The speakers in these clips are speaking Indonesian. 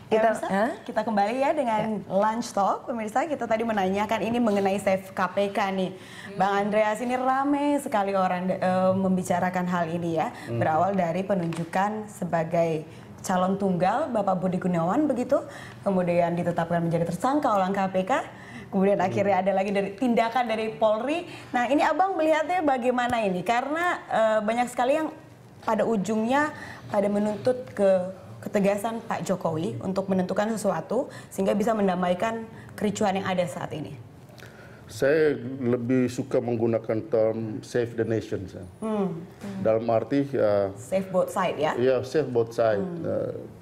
Kita kembali ya dengan Lunch Talk. Pemirsa, kita tadi menanyakan ini mengenai Save KPK nih. Bang Andreas, ini rame sekali orang membicarakan hal ini ya. Berawal dari penunjukan sebagai calon tunggal Bapak Budi Gunawan begitu. Kemudian ditetapkan menjadi tersangka oleh KPK. Kemudian akhirnya ada lagi dari tindakan dari Polri. Nah, ini Abang melihatnya bagaimana ini? Karena banyak sekali yang pada ujungnya pada menuntut ketegasan Pak Jokowi untuk menentukan sesuatu sehingga bisa mendamaikan kericuhan yang ada saat ini. Saya lebih suka menggunakan term save the nation. Dalam arti save both side ya? Ya, save both side.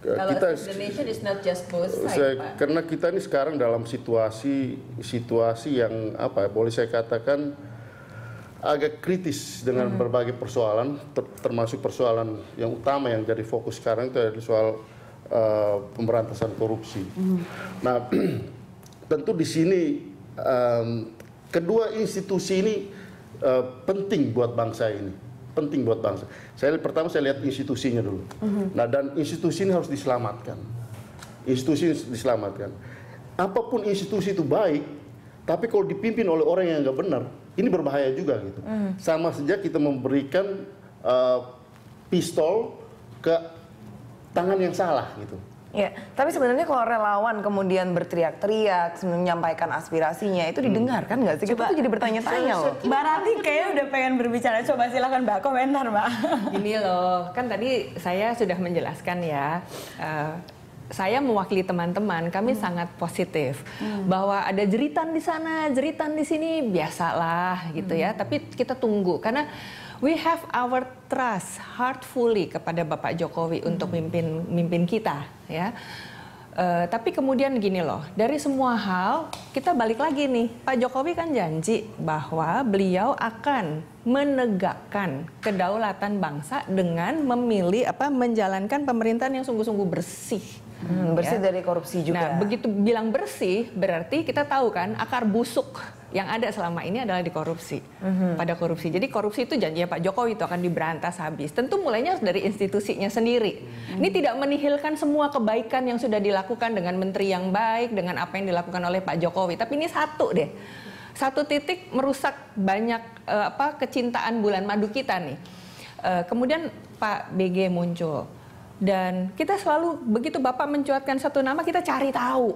Kalau kita, save the nation is not just both side, Pak. Karena kita ini sekarang dalam situasi yang boleh saya katakan agak kritis dengan berbagai persoalan, termasuk persoalan yang utama yang jadi fokus sekarang itu adalah soal pemberantasan korupsi. Nah, tentu di sini kedua institusi ini penting buat bangsa ini, penting buat bangsa. Pertama saya lihat institusinya dulu. Nah, dan institusi ini harus diselamatkan. Institusi ini diselamatkan. Apapun institusi itu baik, tapi kalau dipimpin oleh orang yang nggak benar, ini berbahaya juga gitu. Sama saja kita memberikan pistol ke tangan yang salah gitu. Ya, tapi sebenarnya kalau relawan kemudian berteriak-teriak, menyampaikan aspirasinya, itu didengarkan nggak sih? Kita tuh jadi bertanya-tanya loh. Mbak Rati kayaknya udah pengen berbicara. Coba silakan Mbak komentar, Mbak. Gini loh, kan tadi saya sudah menjelaskan ya. Saya mewakili teman-teman, kami sangat positif bahwa ada jeritan di sana, jeritan di sini, biasalah gitu ya. Tapi kita tunggu karena we have our trust heartfully kepada Bapak Jokowi untuk mimpin kita ya. Tapi kemudian gini loh, dari semua hal kita balik lagi nih, Pak Jokowi kan janji bahwa beliau akan menegakkan kedaulatan bangsa dengan menjalankan pemerintahan yang sungguh-sungguh bersih. Bersih dari korupsi juga. Nah, begitu bilang bersih berarti kita tahu kan akar busuk yang ada selama ini adalah di korupsi. Pada korupsi. Jadi korupsi itu janjinya Pak Jokowi itu akan diberantas habis. Tentu mulainya dari institusinya sendiri. Ini tidak menihilkan semua kebaikan yang sudah dilakukan dengan menteri yang baik, dengan apa yang dilakukan oleh Pak Jokowi. Tapi ini satu titik merusak banyak kecintaan bulan madu kita nih. Kemudian Pak BG muncul. Dan kita selalu begitu Bapak mencuatkan satu nama kita cari tahu,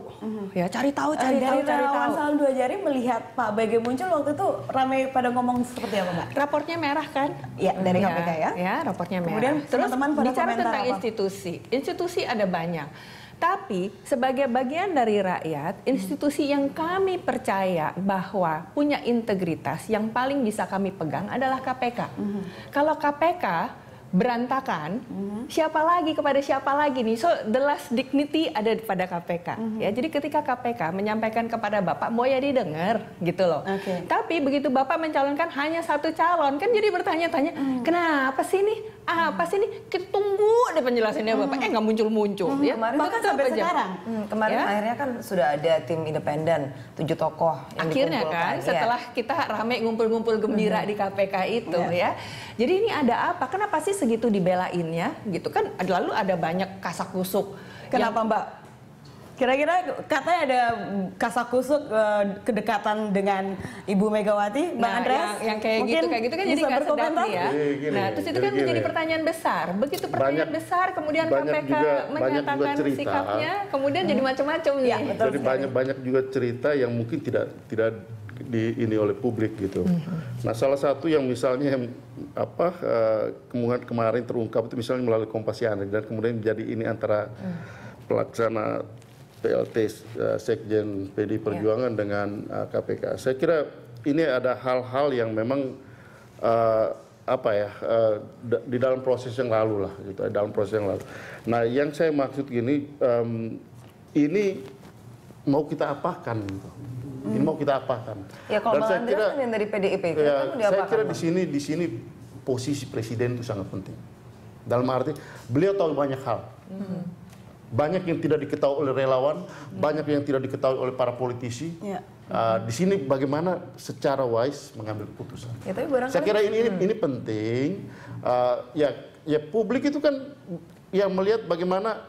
ya cari tahu. Salam dua jari melihat Pak BG muncul waktu itu ramai pada ngomong seperti apa Mbak? Raportnya merah kan? Ya dari KPK ya. Ya raportnya merah. Kemudian terus bicara tentang apa? institusi ada banyak. Tapi sebagai bagian dari rakyat, institusi yang kami percaya bahwa punya integritas yang paling bisa kami pegang adalah KPK. Kalau KPK berantakan, siapa lagi nih? So the last dignity ada pada KPK. Ya, jadi ketika KPK menyampaikan kepada Bapak, mau ya didengar gitu loh. Tapi begitu Bapak mencalonkan hanya satu calon, kan jadi bertanya-tanya, kenapa sih nih? Apa sih nih? Kita tunggu deh penjelasannya Bapak. Nggak muncul-muncul. Ya, kemarin bahkan sampai sekarang. Kemarin akhirnya kan sudah ada tim independen 7 tokoh yang akhirnya kan setelah kita rame ngumpul-ngumpul gembira di KPK itu ya. Jadi ini ada apa? Kenapa sih segitu dibelainnya gitu kan? Lalu ada banyak kasak-kusuk. Kenapa Mbak? Kira-kira katanya ada kasak-kusuk kedekatan dengan Ibu Megawati, Mbak Andreas? Yang kayak gitu kan jadi nggak sedap ya. Nah, terus itu kan menjadi pertanyaan besar. Begitu pertanyaan besar, kemudian KPK menyatakan sikapnya, kemudian jadi macam-macam nih. Jadi banyak juga cerita yang mungkin tidak ini oleh publik gitu. Nah, salah satu yang misalnya kemarin terungkap itu misalnya melalui Kompasiana dan kemudian menjadi ini antara pelaksana PLT Sekjen PDI Perjuangan dengan KPK. Saya kira ini ada hal-hal yang memang di dalam proses yang lalu lah gitu, dalam proses yang lalu. Nah, yang saya maksud gini, ini mau kita apakan gitu. Ini mau kita apakan. Ya kalau Bang Andreas kan yang dari PDIP, saya kira di sini posisi presiden itu sangat penting. Dalam arti beliau tahu banyak hal. Banyak yang tidak diketahui oleh relawan, banyak yang tidak diketahui oleh para politisi. Di sini bagaimana secara wise mengambil keputusan. Ya, tapi saya kira ini penting. Ya publik itu kan yang melihat bagaimana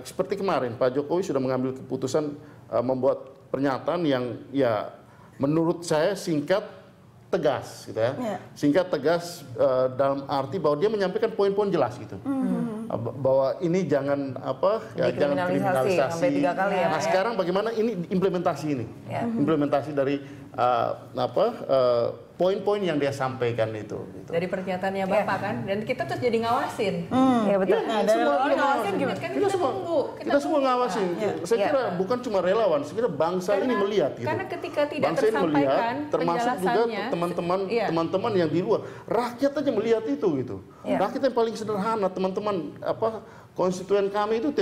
seperti kemarin Pak Jokowi sudah mengambil keputusan membuat pernyataan yang ya menurut saya singkat, tegas gitu ya. Singkat, tegas dalam arti bahwa dia menyampaikan poin-poin jelas gitu. Bahwa ini jangan jangan kriminalisasi sampai 3 kali ya. Nah, sekarang bagaimana ini implementasi ini? Implementasi dari poin-poin yang dia sampaikan itu. Gitu. Dari pernyataannya Bapak kan, dan kita terus jadi ngawasin. Ya betul. Nah, semua ngawasin kita semua ngawasin. Saya kira bukan cuma relawan, saya kira bangsa ini melihat gitu. Karena ketika tidak bangsa ini melihat, tersampaikan termasuk juga penjelasannya, teman-teman yang di luar, rakyat aja melihat itu gitu. Rakyat yang paling sederhana, teman-teman konstituen kami itu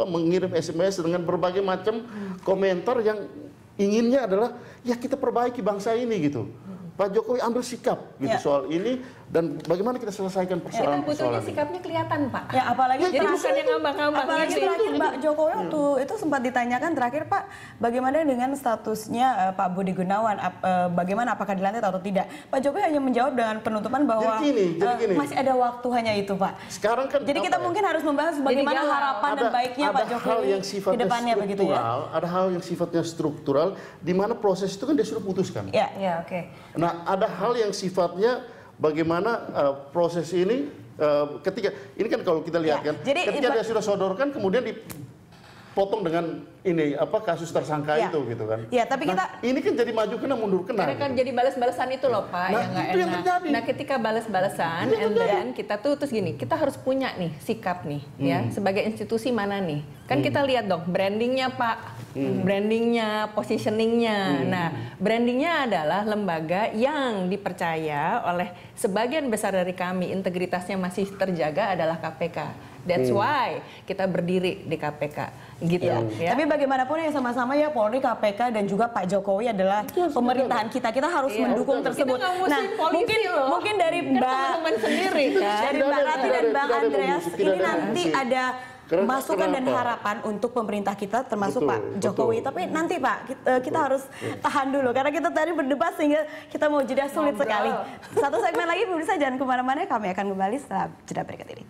mengirim SMS dengan berbagai macam komentar yang inginnya adalah ya kita perbaiki bangsa ini gitu. Pak Jokowi ambil sikap gitu soal ini dan bagaimana kita selesaikan persoalan kita butuhnya sikapnya kelihatan Pak. Ya apalagi jadi bukan yang ngambang-ngambang. Apalagi terakhir Pak Jokowi waktu itu sempat ditanyakan terakhir Pak, bagaimana dengan statusnya Pak Budi Gunawan, bagaimana apakah dilantik atau tidak? Pak Jokowi hanya menjawab dengan penutupan bahwa jadi gini. Masih ada waktu hanya itu Pak. Sekarang kan jadi kita mungkin harus membahas bagaimana harapan dan baiknya Pak Jokowi ke depannya begitu ya. Ada hal yang sifatnya struktural di mana proses itu kan dia sudah putuskan. Ya, oke. Nah, ada hal yang sifatnya bagaimana proses ini ketika ini kan kalau kita lihat kan, ketika dia sudah sodorkan kemudian dipotong dengan ini kasus tersangka itu gitu kan. Iya, tapi ini kan jadi maju kena mundur kena. Karena kan jadi balas-balasan itu loh Pak, yang nggak enak. Terjadi. Nah, ketika balas-balasan, dan kita tuh terus gini, kita harus punya nih sikap nih, ya sebagai institusi mana nih. Kan kita lihat dong brandingnya Pak. Brandingnya, positioningnya. Nah, brandingnya adalah lembaga yang dipercaya oleh sebagian besar dari kami, integritasnya masih terjaga adalah KPK. That's why kita berdiri di KPK, gitu. Ya. Tapi bagaimanapun yang sama-sama ya Polri, KPK dan juga Pak Jokowi adalah pemerintahan kita. Kita harus mendukung tersebut. Nah, mungkin dari Mbak sendiri kan. Dari Mbak Rati dan Bang Andreas ini nanti ada masukan dan harapan untuk pemerintah kita termasuk Pak Jokowi. Tapi nanti Pak kita harus tahan dulu karena kita tadi berdebat sehingga kita mau jeda sulit sekali. Satu segmen lagi pemirsa, jangan kemana-mana, kami akan kembali setelah jeda berikut ini.